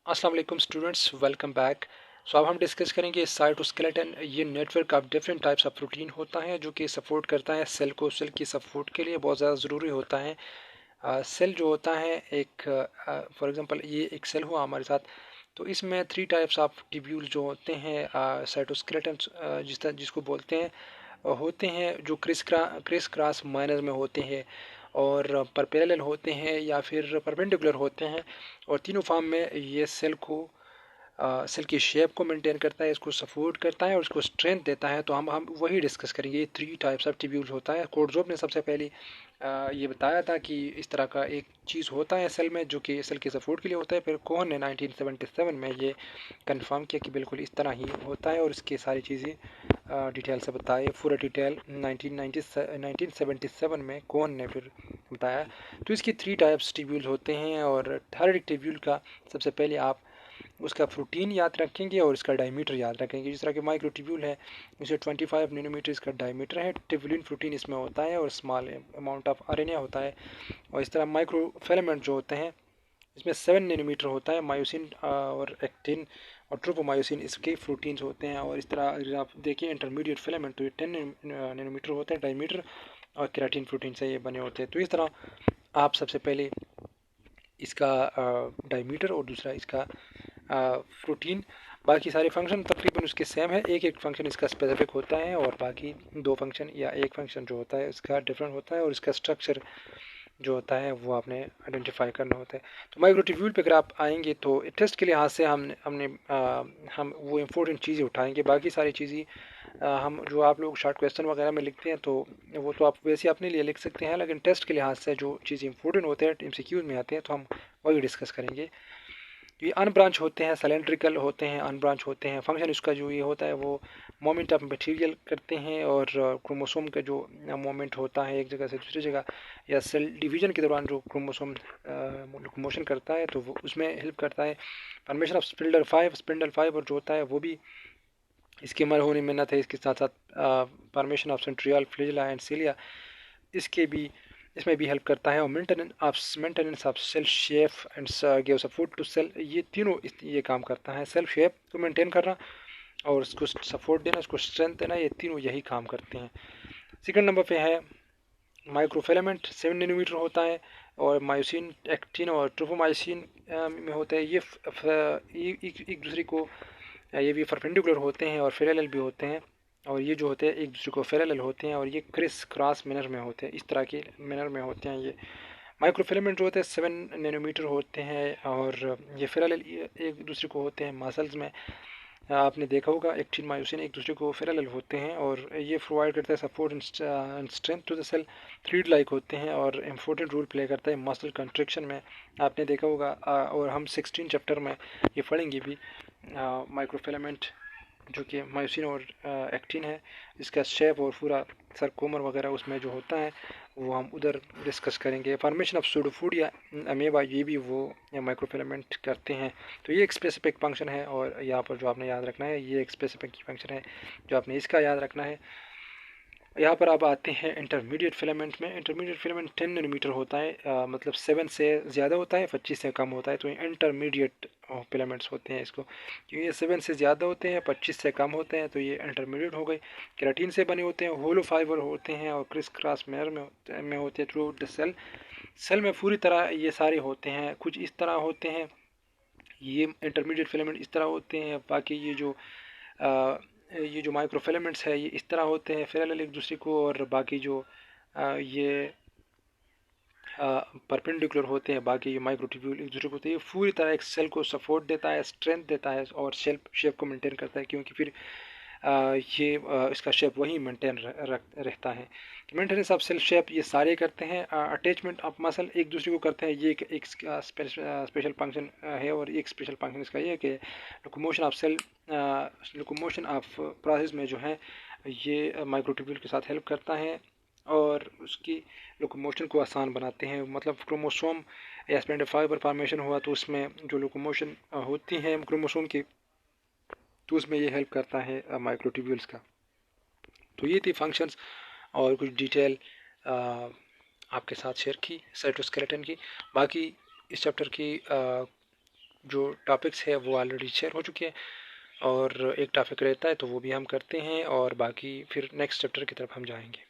अस्सलाम वालेकुम students, welcome back. सो अब हम डिस्कस करेंगे साइटोस्केलेटन। ये network of different types of protein होता है जो कि सपोर्ट करता है सेल को। सेल की सपोर्ट के लिए बहुत ज़्यादा ज़रूरी होता है। सेल जो होता है एक, फॉर एग्जांपल ये एक सेल हुआ हमारे साथ, तो इसमें थ्री टाइप्स ऑफ ट्यूब्यूल जो होते हैं साइटोस्केलेटन जिसको बोलते हैं, होते हैं जो क्रिस क्रॉस माइनर में होते हैं और परपेरेलल होते हैं या फिर परपेंडिकुलर होते हैं। और तीनों फॉर्म में ये सेल की शेप को मेंटेन करता है, इसको सपोर्ट करता है और इसको स्ट्रेंथ देता है। तो हम वही डिस्कस करेंगे। ये थ्री टाइप्स ऑफ ट्यूब्यूल्स होता है। कोर्टजोफ ने सबसे पहले ये बताया था कि इस तरह का एक चीज़ होता है सेल में जो कि सेल के सपोर्ट के लिए होता है। फिर कोहन ने 1977 में ये कंफर्म किया कि बिल्कुल इस तरह ही होता है और इसकी सारी चीज़ें डिटेल से बताए। पूरा डिटेल 1977 में कोहन ने फिर बताया। तो इसकी थ्री टाइप्स ट्यूब्यूल्स होते हैं और हर एक ट्यूब्यूल का सबसे पहले आप उसका प्रोटीन याद रखेंगे और इसका डायमीटर याद रखेंगे। जिस तरह के माइक्रोट्यूब्यूल है, इसे 25 नैनोमीटर इसका डायमीटर है। ट्यूबुलिन प्रोटीन इसमें होता है और स्मॉल अमाउंट ऑफ आरएनए होता है। और इस तरह माइक्रोफिलामेंट जो होते हैं, इसमें 7 नैनोमीटर होता है। मायोसिन और एक्टिन और ट्रोपोमायोसिन इसके प्रोटीन्स होते हैं। और इस तरह अगर आप देखिए इंटरमीडिएट फिलामेंट, तो ये 10 नैनोमीटर होते हैं डायमीटर, और केराटिन प्रोटीन से ये बने होते हैं। तो इस तरह आप सबसे पहले इसका डायमीटर और दूसरा इसका प्रोटीन, बाकी सारे फंक्शन तकरीबन उसके सेम है। एक एक फंक्शन इसका स्पेसिफिक होता है और बाकी दो फंक्शन या एक फंक्शन जो होता है इसका डिफरेंट होता है और इसका स्ट्रक्चर जो होता है वो आपने आइडेंटिफाई करना होता है। तो माइक्रोट्यूब्यूल पे अगर आप आएंगे तो टेस्ट के लिहाज से हम वो इम्पोर्टेंट चीज़ें उठाएंगे। बाकी सारी चीज़ें हम जो आप लोग शॉर्ट क्वेश्चन वगैरह में लिखते हैं तो वो तो आप वैसे अपने लिए लिख सकते हैं, लेकिन टेस्ट के लिहाज से जो चीज़ें इंपॉर्टेंट होते हैं एमसीक्यूज में आते हैं तो हम वही डिस्कस करेंगे। ये अनब्रांच होते हैं, सिलेंड्रिकल होते हैं, अनब्रांच होते हैं। फंक्शन इसका जो ये होता है वो मोमेंट ऑफ मटेरियल करते हैं और क्रोमोसोम का जो मोमेंट होता है एक जगह से दूसरी जगह या सेल डिवीजन के दौरान जो क्रोमोसोम लोकोमोशन करता है तो वो उसमें हेल्प करता है। फॉर्मेशन ऑफ स्पिंडल फाइबर जो होता है वो भी इसके मर होने में न थे। इसके साथ साथ formation of centriole flagella and cilia इसके भी इसमें भी हेल्प करता है। और maintenance of cell shape and give support to cell, ये तीनों ये काम करता है। सेल शेप को मेंटेन करना और उसको सपोर्ट देना, उसको स्ट्रेंथ देना, ये तीनों यही काम करते हैं। सेकंड नंबर पे है माइक्रोफिलामेंट, 7 नैनोमीटर होता है और मायोसिन, एक्टिन और ट्रोपोमायोसिन में होता है। ये एक दूसरे को, ये भी परपेंडिकुलर होते हैं और पैरेलल भी होते हैं। और ये जो होते हैं एक दूसरे को पैरेलल होते हैं और ये क्रिस क्रॉस मैनर में होते हैं, इस तरह के मैनर में होते हैं। ये माइक्रोफिलामेंट जो होते हैं 7 नैनोमीटर होते हैं और ये पैरेलल एक दूसरे को होते हैं मसल्स में। आपने देखा होगा एक्टिन मायोसिन एक दूसरे को पैरेलल होते हैं और ये प्रोवाइड करता है support and strength to the cell. थ्रीड लाइक होते हैं और इम्पोर्टेंट रोल प्ले करता है मसल कंट्रैक्शन में। आपने देखा होगा और हम 16 चैप्टर में ये पढ़ेंगे भी। माइक्रोफिलामेंट जो कि मायोसिन और एक्टिन है, इसका शेप और पूरा सरकोमर वगैरह उसमें जो होता है वो हम उधर डिस्कस करेंगे। फॉर्मेशन ऑफ सूडोफूड या अमेबा, ये भी वो माइक्रोफिलामेंट करते हैं। तो ये एक स्पेसिफिक फंक्शन है और यहाँ पर जो आपने याद रखना है ये एक स्पेसिफिक फंक्शन है जो आपने इसका याद रखना है। यहाँ पर अब आते हैं इंटरमीडिएट फिलामेंट में। इंटरमीडिएट फिलामेंट 10 नैनोमीटर होता है, मतलब 7 से ज़्यादा होता है, 25 से कम होता है। तो ये इंटरमीडिएट फिलामेंट्स होते हैं इसको, क्योंकि ये 7 से ज़्यादा होते हैं, 25 से कम होते हैं, तो ये इंटरमीडिएट हो गए। केराटिन से बने होते हैं, होलो फाइबर होते हैं और क्रिस क्रॉस मेयर में होते हैं थ्रू द सेल। सेल में पूरी तरह ये सारे होते हैं। कुछ इस तरह होते हैं, ये इंटरमीडिएट फिलामेंट इस तरह होते हैं। बाकी ये जो माइक्रोफिलामेंट्स है ये इस तरह होते हैं पैरेलल एक दूसरे को। और बाकी जो ये परपेंडिकुलर होते हैं, बाकी ये माइक्रोट्यूब्यूल एक दूसरे को होते हैं। ये पूरी तरह एक सेल को सपोर्ट देता है, स्ट्रेंथ देता है और शेप को मेंटेन करता है, क्योंकि फिर इसका शेप वही मेंटेन रहता है। मेंटेनेंस ऑफ सेल शेप ये सारे करते हैं। अटैचमेंट ऑफ मसल एक दूसरे को करते हैं, ये एक स्पेशल फंक्शन है। और एक स्पेशल फंक्शन इसका ये है कि लोकोमोशन ऑफ प्रोसेस में जो है ये माइक्रोट्यूब्यूल के साथ हेल्प करता है और उसकी लोकोमोशन को आसान बनाते हैं। मतलब क्रोमोसोम या स्पेंडल फाइबर फॉर्मेशन हुआ तो उसमें जो लोकोमोशन होती है क्रोमोसोम की, तो उसमें ये हेल्प करता है माइक्रोट्यूब्यूल्स का। तो ये थी फंक्शंस और कुछ डिटेल आपके साथ शेयर की साइटोस्केलेटन की। बाकी इस चैप्टर की जो टॉपिक्स है वो ऑलरेडी शेयर हो चुके हैं, और एक टॉपिक रहता है तो वो भी हम करते हैं, और बाकी फिर नेक्स्ट चैप्टर की तरफ हम जाएंगे।